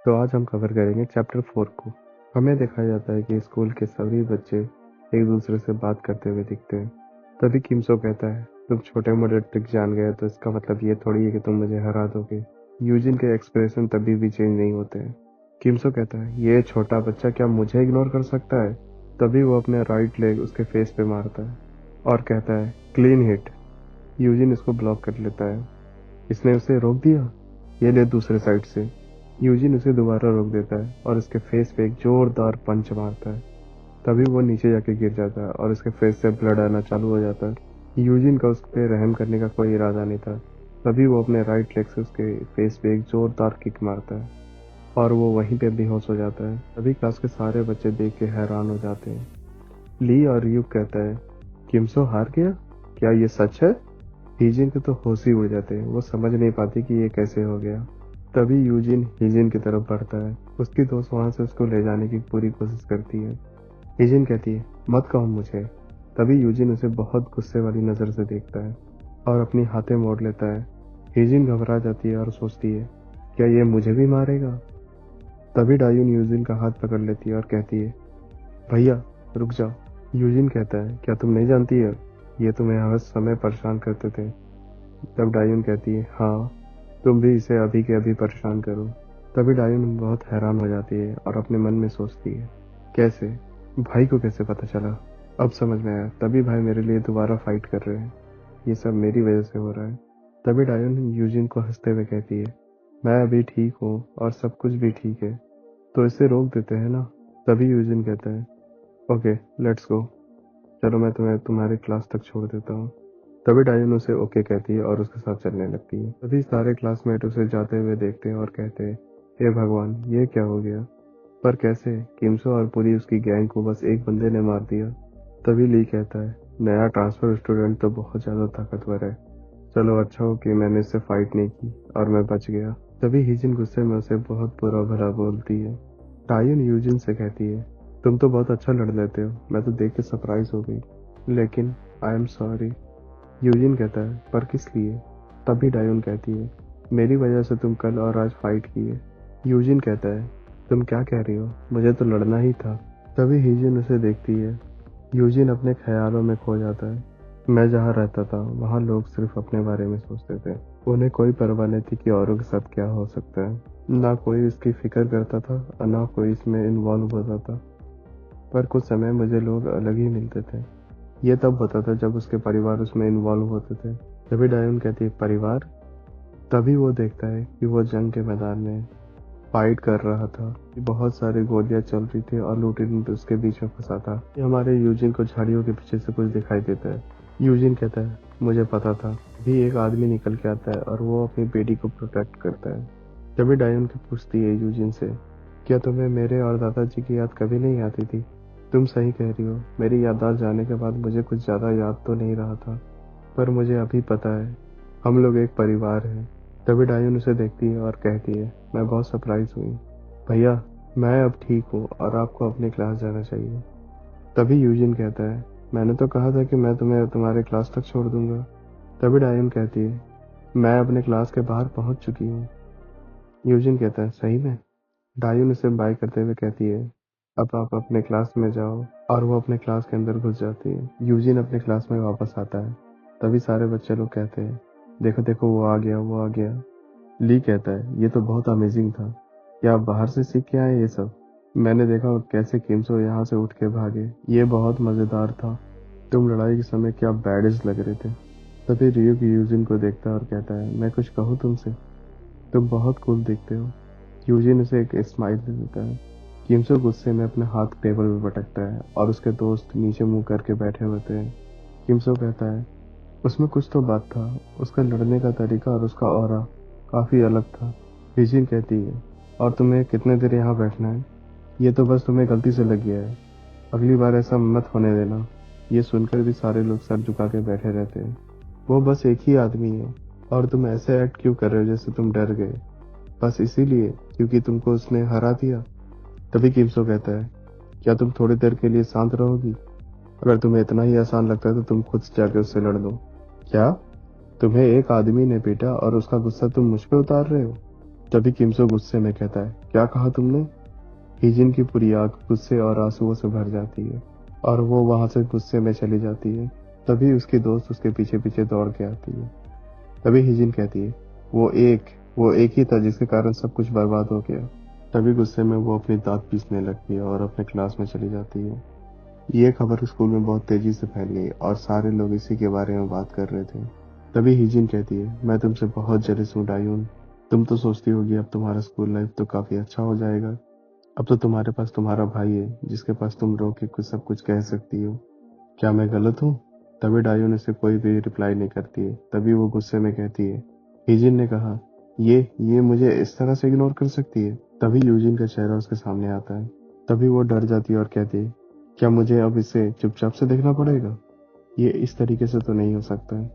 तो आज हम कवर करेंगे चैप्टर 4 को। हमें देखा जाता है कि स्कूल के सभी बच्चे एक दूसरे से बात करते हुए दिखते हैं। तभी किमसो कहता है, तुम छोटे मोटे ट्रिक जान गए तो इसका मतलब ये थोड़ी है कि तुम मुझे हरा दोगे। यूजिन के एक्सप्रेशन तभी भी चेंज नहीं होते हैं। किमसो कहता है, ये छोटा बच्चा क्या मुझे इग्नोर कर सकता है? तभी वो अपने राइट लेग उसके फेस पे मारता है और कहता है, क्लीन हिट। यूजिन इसको ब्लॉक कर लेता है। इसने उसे रोक दिया। ये ले दूसरे साइड से। यूजिन उसे दोबारा रोक देता है और उसके फेस पे एक जोरदार पंच मारता है। तभी वो नीचे जाके गिर जाता है और उसके फेस से ब्लड आना चालू हो जाता है। यूजिन का उस पर रहम करने का कोई इरादा नहीं था। तभी वो अपने राइट लेग से उसके फेस पे एक जोरदार किक मारता है और वो वहीं पे बेहोश हो जाता है। तभी क्लास के सारे बच्चे देख के हैरान हो जाते हैं। ली और यूक कहता है, किमसो हार गया? क्या ये सच है? हीजिन के तो होश ही उड़ जाते हैं। वो समझ नहीं पाती कि ये कैसे हो गया। तभी यूजिन हीजिन की तरफ बढ़ता है। उसकी दोस्त वहां से उसको ले जाने की पूरी कोशिश करती है। हीजिन कहती है, मत कहो मुझे। तभी यूजिन उसे बहुत गुस्से वाली नजर से देखता है और अपनी हाथें मोड़ लेता है। हीजिन घबरा जाती है और सोचती है, क्या ये मुझे भी मारेगा? तभी डायून यूजिन का हाथ पकड़ लेती है और कहती है, भैया रुक जाओ। यूजिन कहता है, क्या तुम नहीं जानती है ये तुम्हें हर समय परेशान करते थे? तब डायून कहती है, हाँ, तुम भी इसे अभी के अभी परेशान करो। तभी डायून बहुत हैरान हो जाती है और अपने मन में सोचती है, कैसे? भाई को कैसे पता चला? अब समझ में आया, तभी भाई मेरे लिए दोबारा फाइट कर रहे हैं। ये सब मेरी वजह से हो रहा है। तभी डायून यूजिन को हंसते हुए कहती है, मैं अभी ठीक हूँ और सब कुछ भी ठीक है, तो इसे रोक देते हैं ना? तभी यूजिन कहता है, ओके लेट्स गो, चलो मैं तुम्हें तुम्हारी क्लास तक छोड़ देता हूँ। तभी डायन उसे ओके कहती है और उसके साथ चलने लगती है। तभी सारे क्लासमेट उसे जाते हुए देखते हैं और कहते हैं, हे भगवान, ये क्या हो गया? पर कैसे? किमसो और पूरी उसकी गैंग को बस एक बंदे ने मार दिया। तभी ली कहता है, नया ट्रांसफर स्टूडेंट तो बहुत ज्यादा ताकतवर है। चलो अच्छा हो कि मैंने इससे फाइट नहीं की और मैं बच गया। तभी हिजिन गुस्से में उसे बहुत बुरा भला बोलती है। टायुन यूजिन से कहती है, तुम तो बहुत अच्छा लड़ लेते हो, मैं तो देख के सरप्राइज हो गई, लेकिन आई एम सॉरी। यूजिन कहता है, पर किस लिए? तभी डायून कहती है, मेरी वजह से तुम कल और आज फाइट किए। यूजिन कहता है, तुम क्या कह रही हो? मुझे तो लड़ना ही था। तभी हीजिन उसे देखती है। यूजिन अपने ख्यालों में खो जाता है। मैं जहाँ रहता था वहाँ लोग सिर्फ अपने बारे में सोचते थे। उन्हें कोई परवाह नहीं थी कि औरों के साथ क्या हो सकता है। ना कोई इसकी फिक्र करता था और ना कोई इसमें इन्वॉल्व होता था। पर कुछ समय मुझे लोग अलग ही मिलते थे। ये तब होता था जब उसके परिवार उसमें इन्वॉल्व होते थे। तभी डायून कहती है, परिवार? तभी वो देखता है कि वो जंग के मैदान में फाइट कर रहा था। बहुत सारी गोलियां चल रही थी और लूटेंट उसके बीच में फंसा था। ये हमारे यूजिन को झाड़ियों के पीछे से कुछ दिखाई देता है। यूजिन कहता है, मुझे पता था। भी एक आदमी निकल के आता है और वो अपनी बेटी को प्रोटेक्ट करता है। तभी डायून की पूछती है यूजिन से, क्या तुम्हें मेरे और दादाजी की याद कभी नहीं आती थी? तुम सही कह रही हो, मेरी याददाश्त जाने के बाद मुझे कुछ ज्यादा याद तो नहीं रहा था, पर मुझे अभी पता है, हम लोग एक परिवार हैं। तभी डायून उसे देखती है और कहती है, मैं बहुत सरप्राइज हुई। भैया, मैं अब ठीक हूँ और आपको अपनी क्लास जाना चाहिए। तभी यूजिन कहता है, मैंने तो कहा था कि मैं तुम्हें तुम्हारे क्लास तक छोड़ दूंगा। तभी डायून कहती है, मैं अपने क्लास के बाहर पहुंच चुकी हूँ। यूजिन कहता है, सही में? डायून उसे बाय करते हुए कहती है, अब आप अपने क्लास में जाओ। और वो अपने क्लास के अंदर घुस जाती है। यूजिन अपने क्लास में वापस आता है। तभी सारे बच्चे लोग कहते हैं, देखो देखो, वो आ गया, वो आ गया। ली कहता है, ये तो बहुत अमेजिंग था। क्या आप बाहर से सीख के आए ये सब? मैंने देखा कैसे किमसो यहाँ से उठ के भागे। ये बहुत मजेदार था। तुम लड़ाई के समय क्या बैडिज लग रहे थे। तभी रियुक यूजिन को देखता है और कहता है, मैं कुछ कहूँ तुमसे? तुम बहुत कूल दिखते हो। यूजिन उसे एक स्माइल दे देता है। किमसो गुस्से में अपने हाथ टेबल में पटकता है और उसके दोस्त नीचे मुंह करके बैठे होते हैं। किमसो कहता है, उसमें कुछ तो बात था। उसका लड़ने का तरीका और उसका ऑरा काफी अलग था। यूजिन कहती है, और तुम्हें कितने देर यहाँ बैठना है? ये तो बस तुम्हें गलती से लग गया है, अगली बार ऐसा मत होने देना। ये सुनकर भी सारे लोग सर झुका के बैठे रहते हैं। वो बस एक ही आदमी है और तुम ऐसे एक्ट क्यों कर रहे हो जैसे तुम डर गए? बस इसीलिए क्योंकि तुमको उसने हरा दिया? तभी किमसो कहता है, क्या तुम थोड़ी देर के लिए शांत रहोगी? अगर तुम्हें इतना ही आसान लगता है तो तुम खुद जाके उससे लड़ लो। क्या? तुम्हें एक आदमी ने पीटा और उसका गुस्सा तुम मुझ पे उतार रहे हो? तभी किमसो गुस्से में कहता है, क्या कहा तुमने? हिजिन की पूरी आंख गुस्से और आंसुओं से भर जाती है और वो वहां से गुस्से में चली जाती है। तभी उसकी दोस्त उसके पीछे पीछे दौड़ के आती है। तभी हिजिन कहती है, वो एक वो एक ही था जिसके कारण सब कुछ बर्बाद हो गया। तभी गुस्से में वो अपनी दांत पीसने लगती है और अपने क्लास में चली जाती है। ये खबर स्कूल में बहुत तेजी से फैल गई और सारे लोग इसी के बारे में बात कर रहे थे। तभी हिजिन कहती है, मैं तुमसे बहुत जेलस हूँ डायून। तुम तो सोचती होगी अब तुम्हारा स्कूल लाइफ तो काफी अच्छा हो जाएगा। अब तो तुम्हारे पास तुम्हारा भाई है जिसके पास तुम रो के कुछ सब कुछ कह सकती हो। क्या मैं गलत हूँ? तभी डायून उसे कोई भी रिप्लाई नहीं करती है। तभी वो गुस्से में कहती है, हिजिन ने कहा, ये मुझे इस तरह से इग्नोर कर सकती है? तभी यूजिन का चेहरा उसके सामने आता है। तभी वो डर जाती है और कहती है, क्या मुझे अब इसे चुपचाप से देखना पड़ेगा? ये इस तरीके से तो नहीं हो सकता है।